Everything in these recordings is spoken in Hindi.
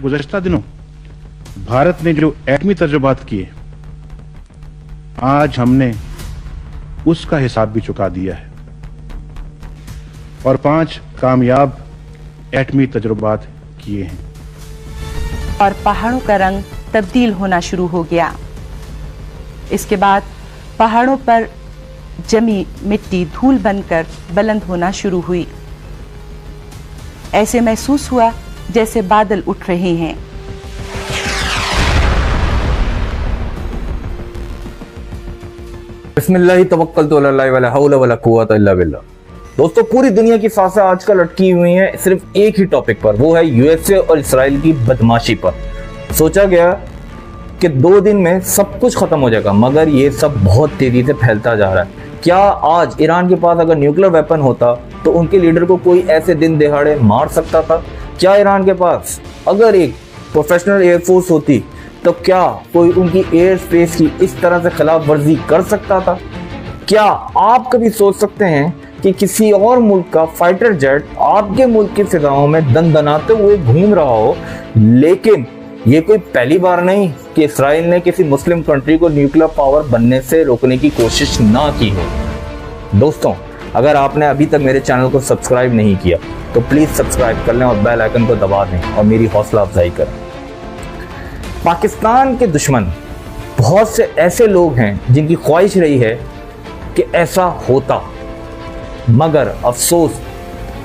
गुज़श्ता दिनों भारत ने जो एटमी तजुर्बात किए, आज हमने उसका हिसाब भी चुका दिया है और 5 कामयाब एटमी तजुर्बात किए हैं। और पहाड़ों का रंग तब्दील होना शुरू हो गया। इसके बाद पहाड़ों पर जमी मिट्टी धूल बनकर बुलंद होना शुरू हुई। ऐसे महसूस हुआ जैसे बादल उठ रहे हैं। बिस्मिल्लाह तवक्कलतु अल्लाह वला हौला वला कुव्वता इल्ला बिल्लाह। दोस्तों, पूरी दुनिया की सांसें आजकल अटकी हुई हैं सिर्फ एक ही टॉपिक पर, वो है यूएसए और इसराइल की बदमाशी पर। सोचा गया कि 2 दिन में सब कुछ खत्म हो जाएगा, मगर ये सब बहुत तेजी से फैलता जा रहा है। क्या आज ईरान के पास अगर न्यूक्लियर वेपन होता तो उनके लीडर को कोई ऐसे दिन दिहाड़े मार सकता था? क्या ईरान के पास अगर एक प्रोफेशनल एयरफोर्स होती तो क्या कोई उनकी एयर स्पेस की इस तरह से खिलाफ वर्जी कर सकता था? क्या आप कभी सोच सकते हैं कि किसी और मुल्क का फाइटर जेट आपके मुल्क की फिजाओं में दनदनाते हुए घूम रहा हो? लेकिन ये कोई पहली बार नहीं कि इसराइल ने किसी मुस्लिम कंट्री को न्यूक्लियर पावर बनने से रोकने की कोशिश ना की हो। दोस्तों, अगर आपने अभी तक मेरे चैनल को सब्सक्राइब नहीं किया तो प्लीज सब्सक्राइब कर लें और बेल आइकन को दबा दें और मेरी हौसला अफजाई करें। पाकिस्तान के दुश्मन बहुत से ऐसे लोग हैं जिनकी ख्वाहिश रही है कि ऐसा होता, मगर अफसोस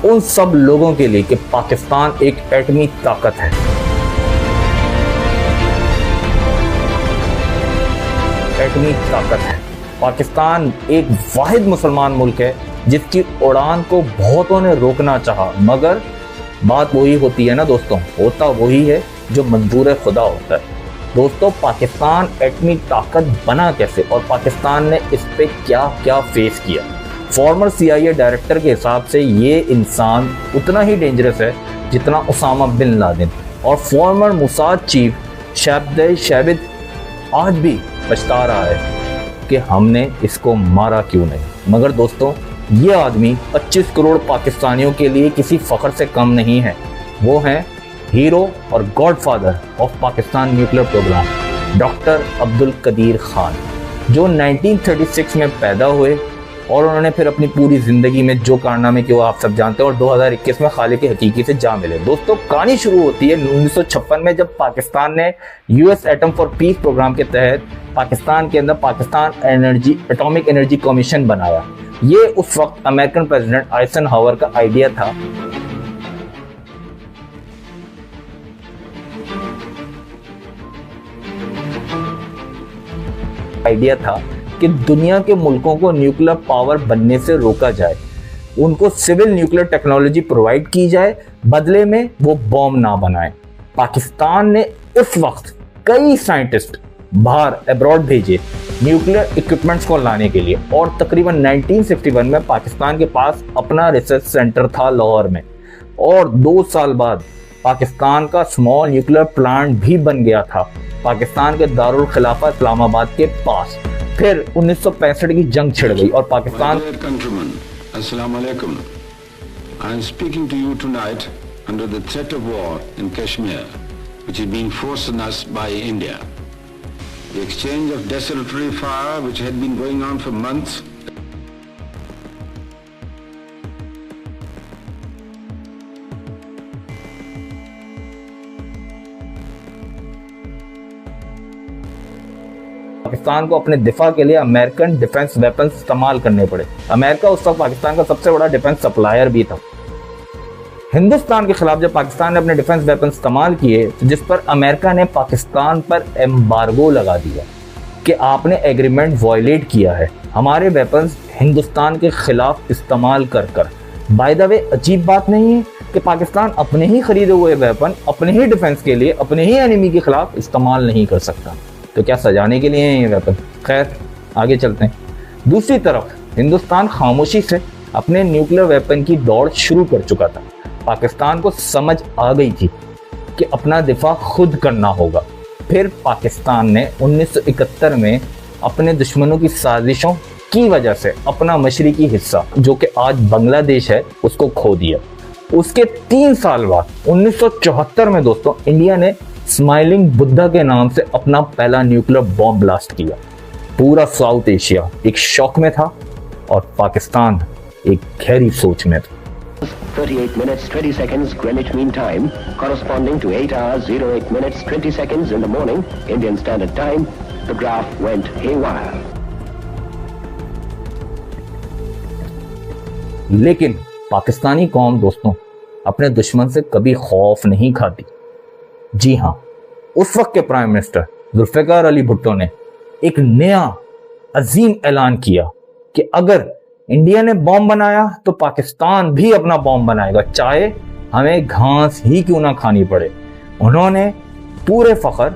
उन सब लोगों के लिए कि पाकिस्तान एक एटमी ताकत है। एटमी ताकत है। पाकिस्तान एक वाहिद मुसलमान मुल्क है जिसकी उड़ान को बहुतों ने रोकना चाहा, मगर बात वही होती है ना दोस्तों, होता वही है जो मंजूर खुदा होता है। दोस्तों, पाकिस्तान एटमी ताकत बना कैसे और पाकिस्तान ने इस पे क्या क्या फेस किया? फॉर्मर CIA डायरेक्टर के हिसाब से ये इंसान उतना ही डेंजरस है जितना उसामा बिन लादेन, और फॉर्मर मोसाद चीफ शैबिद आज भी पछता रहा है कि हमने इसको मारा क्यों नहीं। मगर दोस्तों, ये आदमी 25 करोड़ पाकिस्तानियों के लिए किसी फख्र से कम नहीं है। वो हैं हीरो और godfather of Pakistan nuclear programme, doctor Abdul Qadeer Khan, जो 1936 में पैदा हुए और उन्होंने फिर अपनी पूरी जिंदगी में जो कारनामे किए वो आप सब जानते हैं, और 2021 में खालिक हकीकी से जा मिले। दोस्तों, कहानी शुरू होती है 1956 में, जब पाकिस्तान ने US atom for peace programme के तहत पाकिस्तान के अंदर पाकिस्तान एटॉमिक एनर्जी कमीशन बनाया। ये उस वक्त अमेरिकन प्रेसिडेंट आइजनहावर का आइडिया था कि दुनिया के मुल्कों को न्यूक्लियर पावर बनने से रोका जाए, उनको सिविल न्यूक्लियर टेक्नोलॉजी प्रोवाइड की जाए, बदले में वो बॉम्ब ना बनाए। पाकिस्तान ने उस वक्त कई साइंटिस्ट बाहर अब्रॉड भेजे न्यूक्लियर इक्विपमेंट्स को लाने के लिए, और तकरीबन 1961 में पाकिस्तान के पास अपना रिसर्च सेंटर था लाहौर में, और 2 साल बाद पाकिस्तान का स्मॉल न्यूक्लियर प्लांट भी बन गया था पाकिस्तान के दारुल खिलाफा इस्लामाबाद के पास। फिर 1965 की जंग छिड़ गई और Pakistan Assalamu alaikum. I am speaking to you tonight under the threat of war in Kashmir, which is being forced on us by India. The exchange of desultory fire, which had been going on for months, Pakistan को अपने दिफा के लिए अमेरिकन डिफेंस वेपन्स इस्तेमाल करने पड़े। अमेरिका उस वक्त पाकिस्तान का सबसे बड़ा डिफेंस सप्लायर भी था। हिंदुस्तान के खिलाफ जब पाकिस्तान ने अपने डिफेंस वेपन इस्तेमाल किए, तो जिस पर अमेरिका ने पाकिस्तान पर एम्बार्गो लगा दिया कि आपने एग्रीमेंट वायलेट किया है, हमारे वेपन्स हिंदुस्तान के खिलाफ इस्तेमाल कर। बाय द वे, अजीब बात नहीं है कि पाकिस्तान अपने ही खरीदे हुए वेपन अपने ही डिफेंस के लिए अपने ही एनिमी के खिलाफ इस्तेमाल नहीं कर सकता। तो क्या सजाने के लिए हैं ये वेपन? खैर, आगे चलते हैं। दूसरी तरफ हिंदुस्तान खामोशी से अपने न्यूक्लियर वेपन की दौड़ शुरू कर चुका था। पाकिस्तान को समझ आ गई थी कि अपना दिफा खुद करना होगा। फिर पाकिस्तान ने 1971 में अपने दुश्मनों की साजिशों की वजह से अपना मशरिकी हिस्सा, जो कि आज बांग्लादेश है, उसको खो दिया। उसके 3 साल बाद 1974 में दोस्तों इंडिया ने स्माइलिंग बुद्धा के नाम से अपना पहला न्यूक्लियर बॉम्ब ब्लास्ट किया। पूरा साउथ एशिया एक शॉक में था और पाकिस्तान एक गहरी सोच में था। 38 minutes 20 seconds Greenwich Mean Time, corresponding to 8 hours 08 minutes 20 seconds in the morning Indian Standard Time. The graph went haywire. लेकिन पाकिस्तानी कौम दोस्तों अपने दुश्मन से कभी खौफ नहीं खाती। जी हाँ, उस वक्त के प्राइम मिनिस्टर जुल्फिकार अली भुट्टो ने एक नया अजीम ऐलान किया कि अगर इंडिया ने बॉम्ब बनाया तो पाकिस्तान भी अपना बॉम्ब बनाएगा, चाहे हमें घास ही क्यों ना खानी पड़े। उन्होंने पूरे फख्र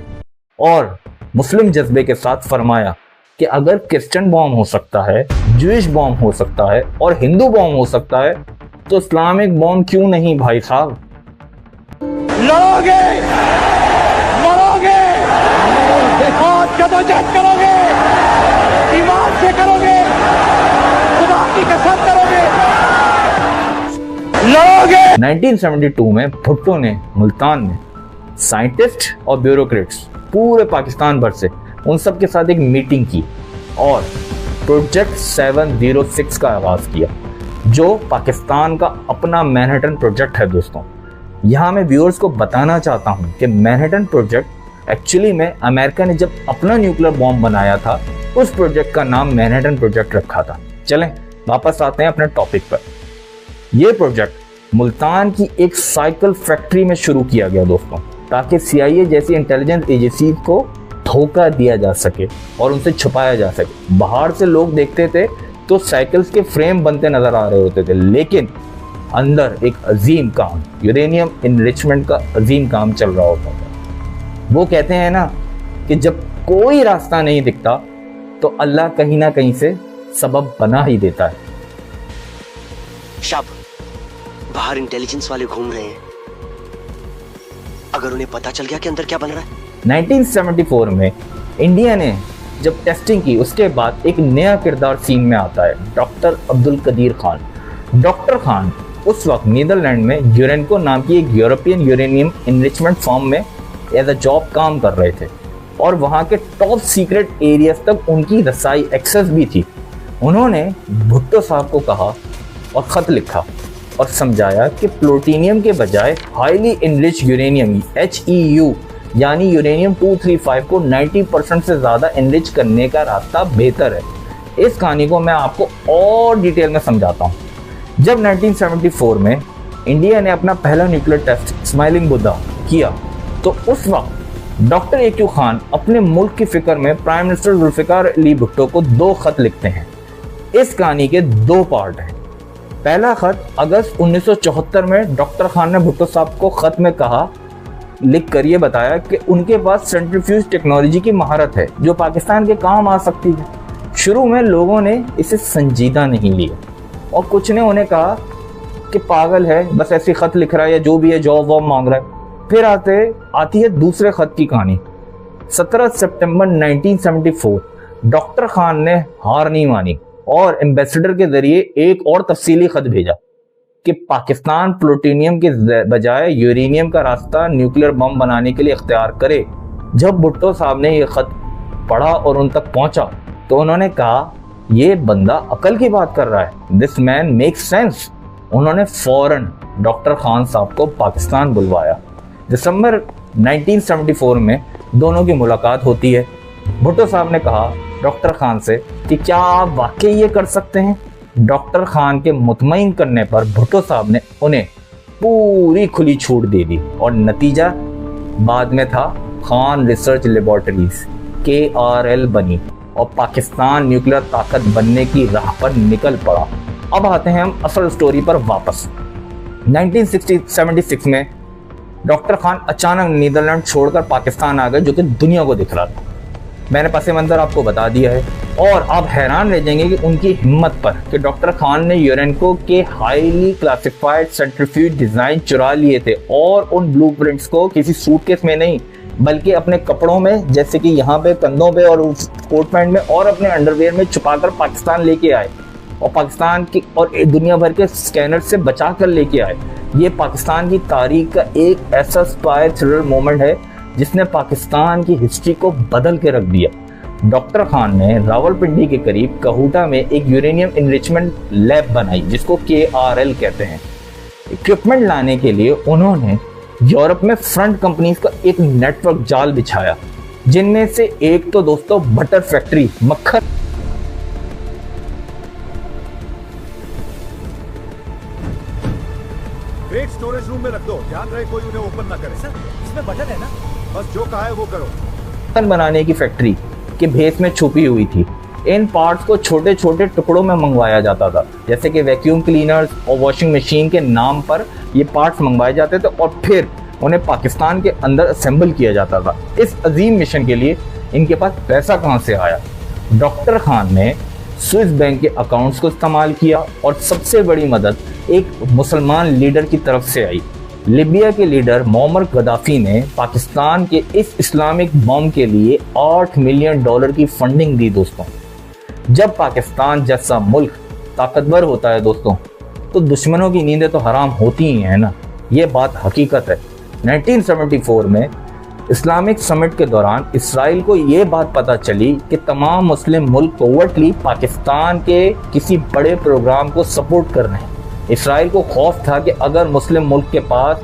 और मुस्लिम जज्बे के साथ फरमाया कि अगर क्रिश्चियन बॉम्ब हो सकता है, ज्यूइश बॉम्ब हो सकता है और हिंदू बॉम्ब हो सकता है तो इस्लामिक बॉम्ब क्यों नहीं भाई साहब। लड़ोगे, मरोगे और जदोजहद करोगे, ईमान से करोगे, खुदा की कसम करोगे, लड़ोगे। 1972 में भुट्टो ने मुल्तान में साइंटिस्ट और ब्यूरोक्रेट्स पूरे पाकिस्तान भर से उन सब के साथ एक मीटिंग की और प्रोजेक्ट 706 का आगाज किया, जो पाकिस्तान का अपना मैनहट्टन प्रोजेक्ट है दोस्तों। यहाँ मैं व्यूअर्स को बताना चाहता हूँ कि मैनहट्टन प्रोजेक्ट एक्चुअली में अमेरिका ने जब अपना न्यूक्लियर बॉम्ब बनाया था उस प्रोजेक्ट का नाम मैनहट्टन प्रोजेक्ट रखा था। चलें वापस आते हैं अपने टॉपिक पर। यह प्रोजेक्ट मुल्तान की एक साइकिल फैक्ट्री में शुरू किया गया दोस्तों, ताकि CIA जैसी इंटेलिजेंस एजेंसी को धोखा दिया जा सके और उनसे छुपाया जा सके। बाहर से लोग देखते थे तो साइकिल्स के फ्रेम बनते नजर आ रहे होते थे, लेकिन अंदर एक अजीम काम, यूरेनियम इनरिचमेंट का अजीम काम चल रहा होता था। वो कहते हैं ना कि जब कोई रास्ता नहीं दिखता तो अल्लाह कहीं ना कहीं से सबब बना ही देता है। शब बाहर इंटेलिजेंस वाले घूम रहे हैं, अगर उन्हें पता चल गया कि अंदर क्या बन रहा है। 1974 में इंडिया ने जब टेस्टिंग की उसके बाद एक नया किरदार सीन में आता है, डॉक्टर अब्दुल कदीर खान। डॉक्टर खान उस वक्त नीदरलैंड में यूरेनको नाम की एक यूरोपियन यूरेनियम इनरिचमेंट फर्म में एज अ जॉब काम कर रहे थे और वहाँ के टॉप सीक्रेट एरियाज तक उनकी रसाई एक्सेस भी थी। उन्होंने भुट्टो साहब को कहा और ख़त लिखा और समझाया कि प्लूटोनियम के बजाय हाईली इनरिच यूरेनियम HEU यानी यूरेनियम 235 को 90% से ज़्यादा इनरिच करने का रास्ता बेहतर है। इस कहानी को मैं आपको और डिटेल में समझाता हूँ। जब 1974 में इंडिया ने अपना पहला न्यूक्लियर टेस्ट स्माइलिंग बुद्धा किया तो उस वक्त डॉक्टर AQ खान अपने मुल्क की फिक्र में प्राइम मिनिस्टर जुल्फिकार अली भुट्टो को 2 खत लिखते हैं। इस कहानी के 2 पार्ट हैं। पहला खत अगस्त 1974 में डॉक्टर खान ने भुट्टो साहब को खत में कहा, लिख कर ये बताया कि उनके पास सेंट्रीफ्यूज टेक्नोलॉजी की महारत है जो पाकिस्तान के काम आ सकती है। शुरू में लोगों ने इसे संजीदा नहीं लिया और कुछ ने उन्हें कहा कि पागल है, बस ऐसी खत लिख रहा है या जो भी है, जॉब वॉब मांग रहा है। फिर आती है दूसरे खत की कहानी। 17 सितंबर 1974 डॉक्टर खान ने हार नहीं मानी और एम्बेसडर के जरिए एक और तफसीली खत भेजा कि पाकिस्तान प्लूटोनियम के बजाय यूरेनियम का रास्ता न्यूक्लियर बम बनाने के लिए इख्तियार करे। जब भुट्टो साहब ने यह खत पढ़ा और उन तक पहुंचा तो उन्होंने कहा, ये बंदा अकल की बात कर रहा है, दिस मैन मेक्स सेंस। उन्होंने फौरन डॉक्टर खान साहब को पाकिस्तान बुलवाया। दिसंबर 1974 में दोनों की मुलाकात होती है। भुट्टो साहब ने कहा डॉक्टर खान से कि क्या आप वाकई ये कर सकते हैं। डॉक्टर खान के मुतमईन करने पर भुट्टो साहब ने उन्हें पूरी खुली छूट दे दी और नतीजा बाद में था खान रिसर्च लेबोरेटरीज KRL बनी और पाकिस्तान न्यूक्लियर ताकत बनने की राह पर निकल पड़ा। अब आते हैं हम असल स्टोरी पर वापस। 1976 में डॉक्टर खान अचानक नीदरलैंड छोड़कर पाकिस्तान आ गए, जो कि दुनिया को दिख रहा था। मैंने पस मंजर आपको बता दिया है और आप हैरान रह जाएंगे कि उनकी हिम्मत पर कि डॉक्टर खान ने यूरेनको के हाईली क्लासिफाइड सेंट्रीफ्यूज डिजाइन चुरा लिए थे और उन ब्लूप्रिंट्स को किसी सूटकेस में नहीं बल्कि अपने कपड़ों में, जैसे कि यहाँ पे कंधों पे और कोट पैंट में और अपने अंडरवेयर में छुपाकर पाकिस्तान लेके आए और पाकिस्तान की और दुनिया भर के स्कैनर से बचा कर लेके आए। ये पाकिस्तान की तारीख का एक ऐसा स्पाई थ्रिलर मोमेंट है जिसने पाकिस्तान की हिस्ट्री को बदल के रख दिया। डॉक्टर खान ने रावलपिंडी के करीब कहूटा में एक यूरेनियम इनरिचमेंट लैब बनाई जिसको KRL कहते हैं। इक्विपमेंट लाने के लिए उन्होंने यूरोप में फ्रंट कंपनीज का एक नेटवर्क जाल बिछाया, जिनमें से एक तो दोस्तों बटर फैक्ट्री, मक्खन ग्रेट स्टोरेज रूम में रख दो, ध्यान रहे कोई उन्हें ओपन ना करे। सर इसमें बटन है ना, बस जो कहा है वो करो। बनाने की फैक्ट्री के भेस में छुपी हुई थी। इन पार्ट्स को छोटे छोटे टुकड़ों में मंगवाया जाता था, जैसे कि वैक्यूम क्लीनर्स और वॉशिंग मशीन के नाम पर ये पार्ट्स मंगवाए जाते थे और फिर उन्हें पाकिस्तान के अंदर असेंबल किया जाता था। इस अजीम मिशन के लिए इनके पास पैसा कहां से आया? डॉक्टर खान ने स्विस बैंक के अकाउंट्स को इस्तेमाल किया और सबसे बड़ी मदद एक मुसलमान लीडर की तरफ से आई। लीबिया के लीडर मोअम्मर गद्दाफी ने पाकिस्तान के इस इस्लामिक बम के लिए $8 मिलियन की फंडिंग दी दोस्तों। जब पाकिस्तान जैसा मुल्क ताकतवर होता है दोस्तों, तो दुश्मनों की नींदें तो हराम होती ही है ना, ये बात हकीकत है। 1974 में इस्लामिक समिट के दौरान इसराइल को ये बात पता चली कि तमाम मुस्लिम मुल्क कोवर्टली पाकिस्तान के किसी बड़े प्रोग्राम को सपोर्ट कर रहे हैं। इसराइल को खौफ था कि अगर मुस्लिम मुल्क के पास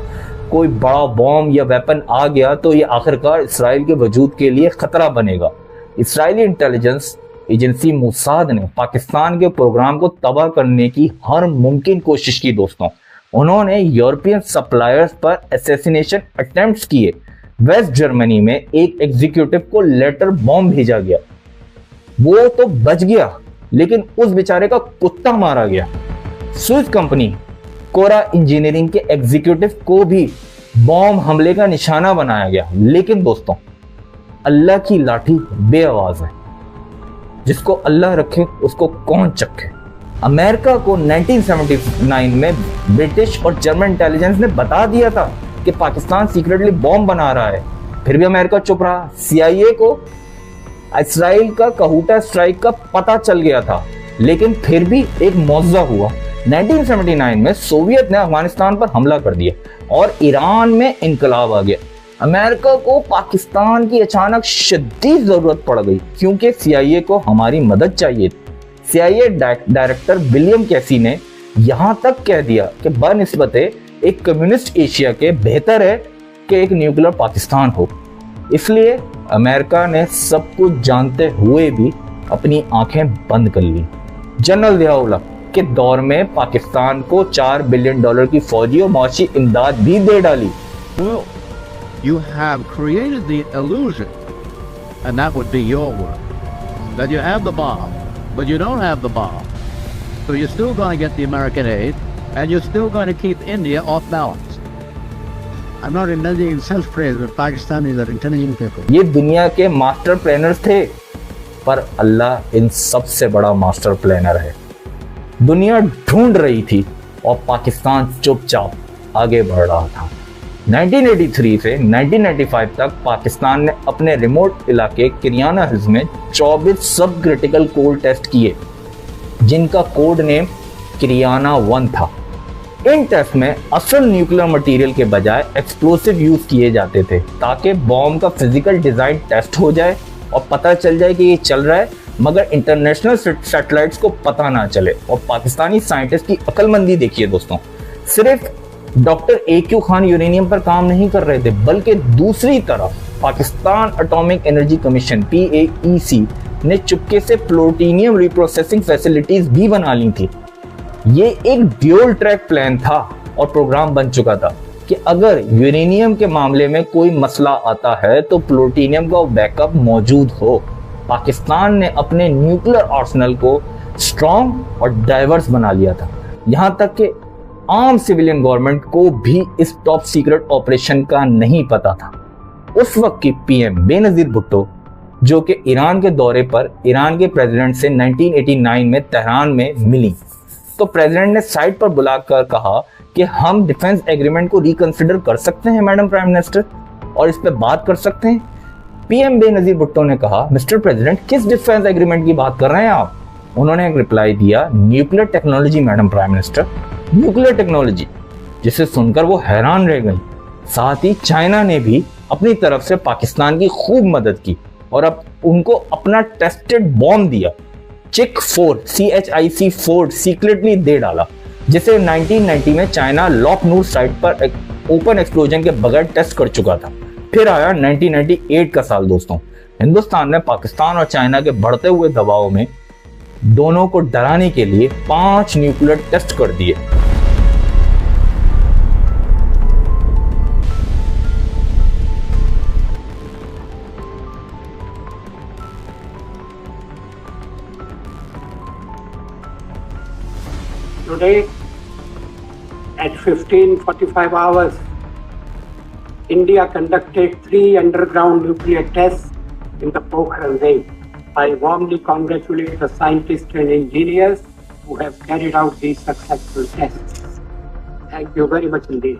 कोई बड़ा बॉम्ब या वेपन आ गया तो ये आखिरकार इसराइल के वजूद के लिए खतरा बनेगा। इसराइली इंटेलिजेंस एजेंसी मोसाद ने पाकिस्तान के प्रोग्राम को तबाह करने की हर मुमकिन कोशिश की दोस्तों। उन्होंने यूरोपियन सप्लायर्स पर असैसिनेशन अटेम्प्ट्स किए। वेस्ट जर्मनी में एक एग्जीक्यूटिव को लेटर बॉम्ब भेजा गया, वो तो बच गया लेकिन उस बेचारे का कुत्ता मारा गया। स्विस कंपनी कोरा इंजीनियरिंग के एग्जीक्यूटिव को भी बॉम्ब हमले का निशाना बनाया गया। लेकिन दोस्तों, अल्लाह की लाठी बेआवाज है, जिसको अल्लाह रखे उसको कौन चखे। अमेरिका को 1979 में ब्रिटिश और जर्मन इंटेलिजेंस ने बता दिया था कि पाकिस्तान सीक्रेटली बॉम्ब बना रहा है, फिर भी अमेरिका चुप रहा। CIA को इसराइल का कहूटा स्ट्राइक का पता चल गया था, लेकिन फिर भी एक मौजज़ा हुआ। 1979 में सोवियत ने अफगानिस्तान पर हमला कर दिया और ईरान में इनकलाब आ गया। अमेरिका को पाकिस्तान की अचानक शदीद जरूरत पड़ गई क्योंकि CIA को हमारी मदद चाहिए थी। CIA डायरेक्टर विलियम कैसी ने यहां तक कह दिया कि बनिस्बते एक कम्युनिस्ट एशिया के बेहतर है कि एक न्यूक्लियर पाकिस्तान हो। इसलिए अमेरिका ने सब कुछ जानते हुए भी अपनी आंखें बंद कर ली। जनरल ज़िया-उल हक के दौर में पाकिस्तान को $4 बिलियन की फौजी और माशी इमदाद भी दे डाली। Well, you have created the illusion, and that would be your word, that you have the bomb, but you don't have the bomb. So you're still going to get the American aid, and you're still going to keep India off balance. I'm not indulging in self-praise, but Pakistanis are intelligent people. ये दुनिया के मास्टर प्लानर्स थे, पर अल्लाह इन सबसे बड़ा मास्टर प्लानर है। दुनिया ढूंढ रही थी और पाकिस्तान चुपचाप आगे बढ़ रहा था। 1983 से 1995 तक पाकिस्तान ने अपने रिमोट इलाके किरियाना हिल्स में 24 सब क्रिटिकल कोल टेस्ट किए, जिनका कोड नेम किरियाना 1 था। इन टेस्ट में असल न्यूक्लियर मटेरियल के बजाय एक्सप्लोसिव यूज किए जाते थे ताकि बॉम्ब का फिजिकल डिजाइन टेस्ट हो जाए और पता चल जाए कि ये चल रहा है, मगर इंटरनेशनल सैटेलाइट्स को पता ना चले। और पाकिस्तानी साइंटिस्ट की अक्लमंदी देखिए दोस्तों, सिर्फ डॉक्टर AQ खान यूरेनियम पर काम नहीं कर रहे थे, बल्कि दूसरी तरफ Pakistan atomic energy commission PAEC ने चुपके से प्लूटोनियम रिप्रोसेसिंग फैसिलिटीज भी बना ली थी। ये एक ड्यूल ट्रैक प्लान था और प्रोग्राम बन चुका था कि अगर यूरेनियम के मामले में कोई मसला आता है तो प्लूटोनियम का बैकअप मौजूद हो। पाकिस्तान ने अपने न्यूक्लियर आर्सेनल को स्ट्रॉन्ग और डाइवर्स बना लिया था, यहां तक कि आम सिविलियन गवर्नमेंट को भी इस टॉप सीक्रेट ऑपरेशन का नहीं पता था। उस वक्त की PM बेनजीर भुट्टो, जो कि ईरान के दौरे पर ईरान के प्रेसिडेंट से 1989 में तेहरान में मिली, तो प्रेसिडेंट ने साइट पर बुलाकर कहा कि हम डिफेंस एग्रीमेंट को रिकंसिडर कर सकते हैं मैडम प्राइम मिनिस्टर, और इस पे बात कर सकते हैं। PM बेनजीर भुट्टो ने कहा, मिस्टर प्रेसिडेंट, किस डिफेंस एग्रीमेंट की बात कर रहे हैं आप? उन्होंने एक रिप्लाई दिया, nuclear technology madam prime minister, nuclear technology. जिसे सुनकर वो हैरान रह गई। साथ ही चाइना ने भी अपनी तरफ से पाकिस्तान की खूब मदद की और अब उनको अपना टेस्टेड बॉम्ब दिया, CHIC-4 सीक्रेटली दे डाला, जिसे 1990 में चाइना लॉक नूर साइट पर एक ओपन एक्सप्लोजन के बगैर टेस्ट कर चुका था। फिर आया 1998 का साल दोस्तों। हिंदुस्तान ने पाकिस्तान और चाइना के बढ़ते हुए दबाव में दोनों को डराने के लिए 5 न्यूक्लियर टेस्ट कर दिए। Today, at 15:45 hours, India conducted 3 underground nuclear tests in the Pokhran range. I warmly congratulate the scientists and engineers who have carried out these successful tests. Thank you very much indeed.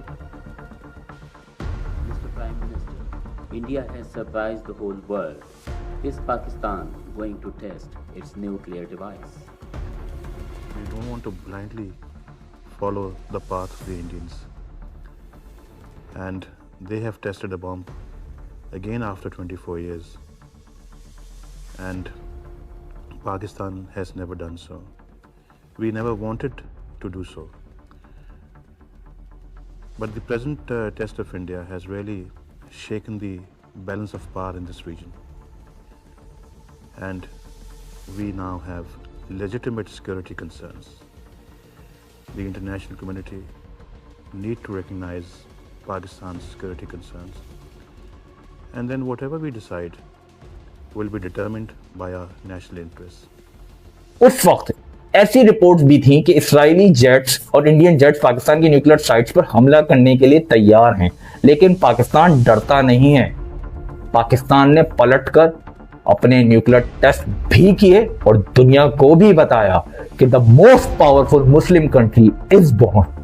Mr. Prime Minister, India has surprised the whole world. Is Pakistan going to test its nuclear device? We don't want to blindly follow the path of the Indians. And they have tested a bomb again after 24 years. And Pakistan has never done so. We never wanted to do so. But the present test of India has really shaken the balance of power in this region. And we now have legitimate security concerns. The international community need to recognize Pakistan's security concerns, and then whatever we decide will be determined by our national interests. उस वक्त ऐसी रिपोर्ट्स भी थी कि इस्राएली जेट्स और इंडियन जेट्स पाकिस्तान की न्यूक्लियर साइट्स पर हमला करने के लिए तैयार हैं, लेकिन पाकिस्तान डरता नहीं है। पाकिस्तान ने पलटकर अपने न्यूक्लियर टेस्ट भी किए और दुनिया को भी बताया कि the most powerful Muslim country is born.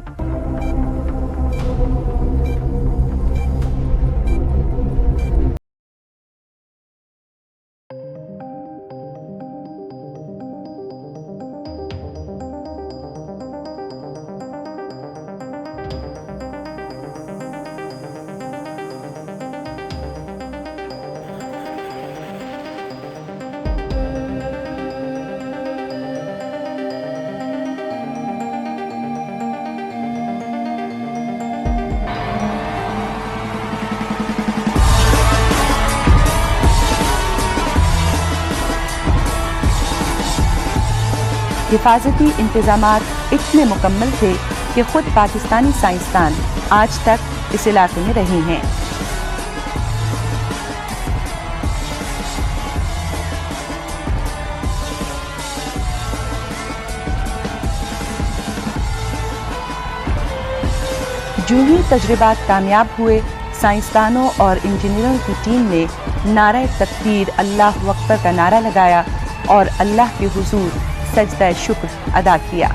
हिफाजती इंतजामात इतने मुकम्मल थे कि खुद पाकिस्तानी साइंसदान आज तक इस इलाके में रहे हैं। जो ही तजर्बात कामयाब हुए, साइंसदानों और इंजीनियरों की टीम ने नारे तकबीर अल्लाहु अकबर का नारा लगाया और अल्लाह के हुजूर सजदा शुक्र अदा किया।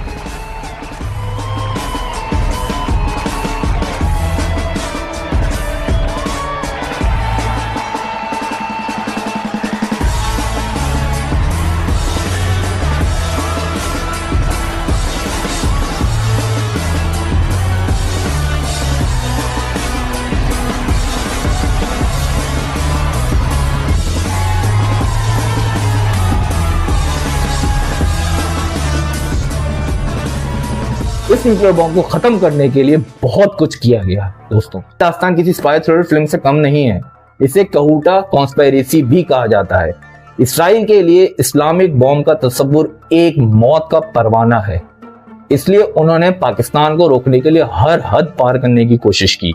इस न्यूक्लियर बॉम्ब को खत्म करने के लिए बहुत कुछ किया गया दोस्तों। दास्तान किसी स्पाई थ्रिलर फिल्म से कम नहीं है। इसे कहूटा कॉन्स्पिरेसी भी कहा जाता है। इसराइल के लिए इस्लामिक बॉम्ब का तस्वुर एक मौत का परवाना है, इसलिए उन्होंने पाकिस्तान को रोकने के लिए हर हद पार करने की कोशिश की।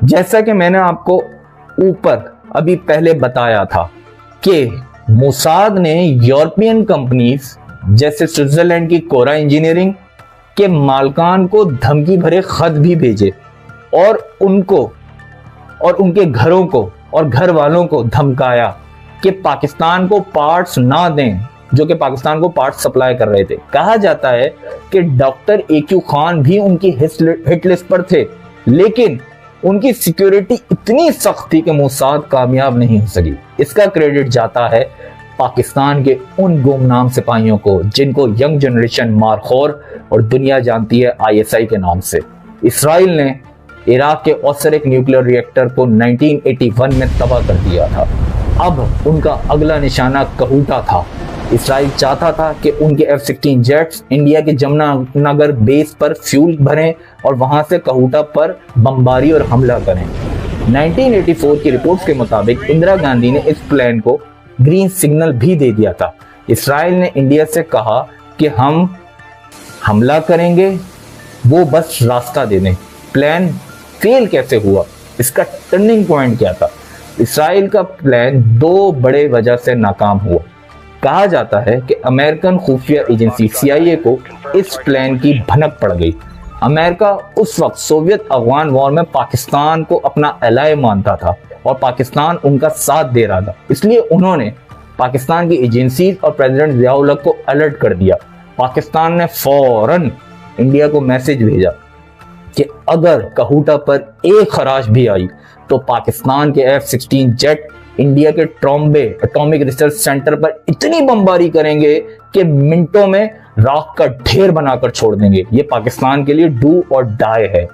जैसा कि मैंने आपको ऊपर अभी पहले बताया था कि मोसाद ने यूरोपियन कंपनीज जैसे स्विट्जरलैंड की कोरा इंजीनियरिंग के मालकान को धमकी भरे खत भी भेजे और उनको और उनके घरों को और घर वालों को धमकाया कि पाकिस्तान को पार्ट्स ना दें, जो कि पाकिस्तान को पार्ट्स सप्लाई कर रहे थे। कहा जाता है कि डॉक्टर AQ खान भी उनकी हिट लिस्ट पर थे, लेकिन उनकी सिक्योरिटी इतनी सख्त थी कि मोसाद कामयाब नहीं हो सकी। इसका क्रेडिट जाता है पाकिस्तान के उन गुमनाम सिपाहियों को जिनको यंग जनरेशन मारखोर और दुनिया जानती है ISI के नाम से। इसराइल ने इराक के औसरिक न्यूक्लियर रिएक्टर को 1981 में तबाह कर दिया था। अब उनका अगला निशाना कहूटा था। इसराइल चाहता था कि उनके F-16 जेट्स इंडिया के जमुनानगर बेस पर फ्यूल भरें और वहां से कहूटा पर बमबारी और हमला करें। 1984 की रिपोर्ट्स के मुताबिक इंदिरा गांधी ने इस प्लान को ग्रीन सिग्नल भी दे दिया था। इसराइल ने इंडिया से कहा कि हम हमला करेंगे, वो बस रास्ता दे दें। प्लान फेल कैसे हुआ, इसका टर्निंग पॉइंट क्या था? इसराइल का प्लान दो बड़े वजह से नाकाम हुआ। कहा जाता है कि अमेरिकन खुफिया एजेंसी CIA को इस प्लान की भनक पड़ गई। अमेरिका उस वक्त सोवियत अफगान वॉर में पाकिस्तान को अपना एलाय मानता था और पाकिस्तान उनका साथ दे रहा था, इसलिए उन्होंने पाकिस्तान की एजेंसी और प्रेसिडेंट जियाउल हक को अलर्ट कर दिया। पाकिस्तान ने फौरन इंडिया को मैसेज भेजा कि अगर कहूटा पर एक खराश भी आई तो पाकिस्तान के F-16 जेट इंडिया के ट्रॉम्बे एटॉमिक रिसर्च सेंटर पर इतनी बमबारी करेंगे कि मिनटों में राख का ढेर बनाकर छोड़ देंगे। ये पाकिस्तान के लिए डू और डाई है।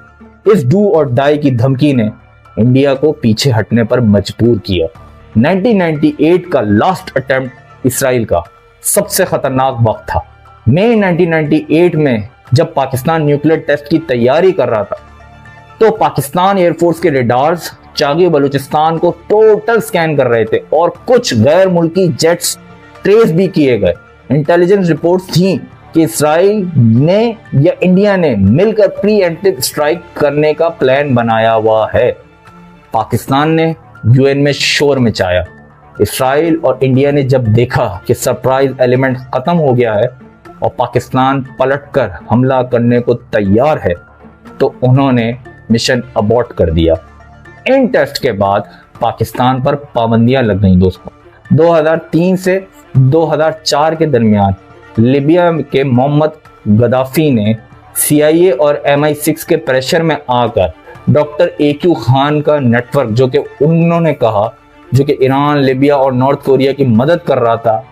इस डू और डाई की धमकी ने इंडिया को पीछे हटने पर मजबूर किया। 1998 का लास्ट अटेम्प्ट इसराइल का सबसे खतरनाक वक्त था। मई 1998 में जब पाकिस्तान न्यूक्लियर टेस्ट की तैयारी कर रहा था तो पाकिस्तान एयरफोर्स के रेडार्स चागी बलूचिस्तान को टोटल स्कैन कर रहे थे और कुछ गैर मुल्की जेट्स ट्रेस भी किए गए। इंटेलिजेंस रिपोर्ट्स थी कि इसराइल ने या इंडिया ने मिलकर प्रीएम्प्टिव स्ट्राइक करने का प्लान बनाया हुआ है। पाकिस्तान ने UN में शोर मचाया। इसराइल और इंडिया ने जब देखा कि सरप्राइज एलिमेंट खत्म हो गया है और पाकिस्तान पलटकर हमला करने को तैयार है तो उन्होंने मिशन अबॉर्ट कर दिया। इन टेस्ट के बाद पाकिस्तान पर पाबंदियां लग गईं दोस्तों। 2003 से 2004 के दरमियान लीबिया के मोहम्मद गद्दाफी ने CIA और MI6 के प्रेशर में आकर डॉक्टर AQ खान का नेटवर्क जो कि उन्होंने कहा जो कि ईरान, लीबिया और नॉर्थ कोरिया की मदद कर रहा था,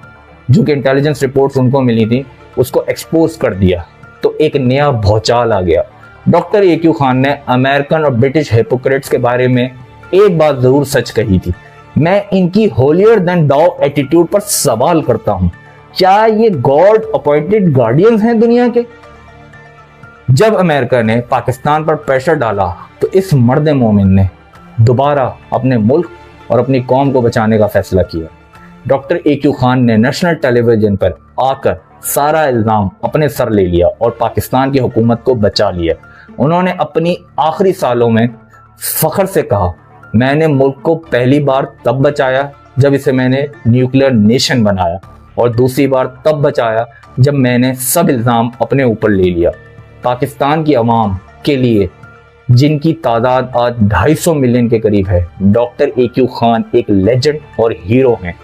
जो कि इंटेलिजेंस रिपोर्ट्स उनको मिली थी, उसको एक्सपोज कर दिया। तो एक नया भौचाल आ गया। डॉक्टर AQ खान ने अमेरिकन और ब्रिटिश हिपोक्रेट्स के बारे में एक बात जरूर सच कही थी। मैं इनकी होलियर देन डाउ एटीट्यूड पर सवाल करता हूं, क्या ये गॉड अपॉइंटेड गार्डियंस हैं दुनिया के? जब अमेरिका ने पाकिस्तान पर प्रेशर डाला तो इस मर्द मोमिन ने दोबारा अपने मुल्क और अपनी कौम को बचाने का फैसला किया। डॉक्टर AQ खान ने नेशनल टेलीविजन पर आकर सारा इल्जाम अपने सर ले लिया और पाकिस्तान की हुकूमत को बचा लिया। उन्होंने अपनी आखिरी सालों में फख्र से कहा, मैंने मुल्क को पहली बार तब बचाया जब इसे मैंने न्यूक्लियर नेशन बनाया और दूसरी बार तब बचाया जब मैंने सब इल्जाम अपने ऊपर ले लिया। पाकिस्तान की अवाम के लिए जिनकी तादाद आज 250 मिलियन के करीब है, डॉक्टर AQ खान एक लेजेंड और हीरो हैं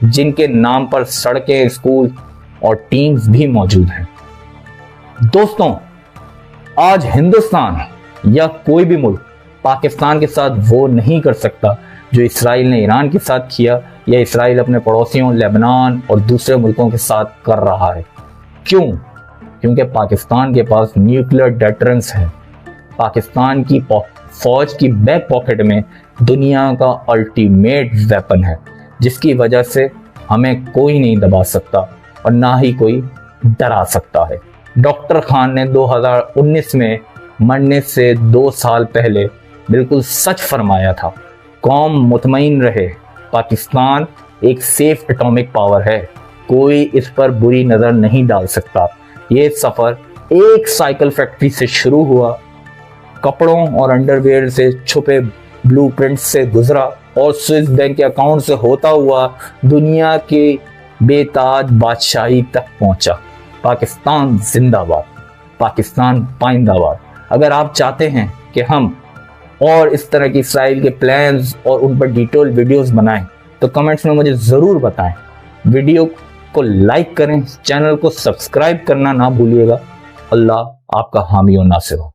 जिनके नाम पर सड़कें, स्कूल और टीम्स भी मौजूद हैं। दोस्तों, आज हिंदुस्तान या कोई भी मुल्क पाकिस्तान के साथ वो नहीं कर सकता जो इसराइल ने ईरान के साथ किया या इसराइल अपने पड़ोसियों लेबनान और दूसरे मुल्कों के साथ कर रहा है। क्यों? क्योंकि पाकिस्तान के पास न्यूक्लियर डेटरेंस है। पाकिस्तान की फौज की बैक पॉकेट में दुनिया का अल्टीमेट वेपन है जिसकी वजह से हमें कोई नहीं दबा सकता और ना ही कोई डरा सकता है। डॉक्टर खान ने 2019 में मरने से 2 साल पहले बिल्कुल सच फरमाया था। कौम मुतमईन रहे, पाकिस्तान एक सेफ एटॉमिक पावर है, कोई इस पर बुरी नज़र नहीं डाल सकता। ये सफ़र एक साइकिल फैक्ट्री से शुरू हुआ, कपड़ों और अंडरवेयर से छुपे ब्लूप्रिंट से गुजरा और स्विस बैंक के अकाउंट से होता हुआ दुनिया के बेताज बादशाही तक पहुंचा। पाकिस्तान जिंदाबाद, पाकिस्तान पाइंदाबाद। अगर आप चाहते हैं कि हम और इस तरह की इसराइल के प्लान्स और उन पर डिटेल वीडियोस बनाएं तो कमेंट्स में मुझे ज़रूर बताएं। वीडियो को लाइक करें, चैनल को सब्सक्राइब करना ना भूलिएगा। अल्लाह आपका हामी और नासिर हो।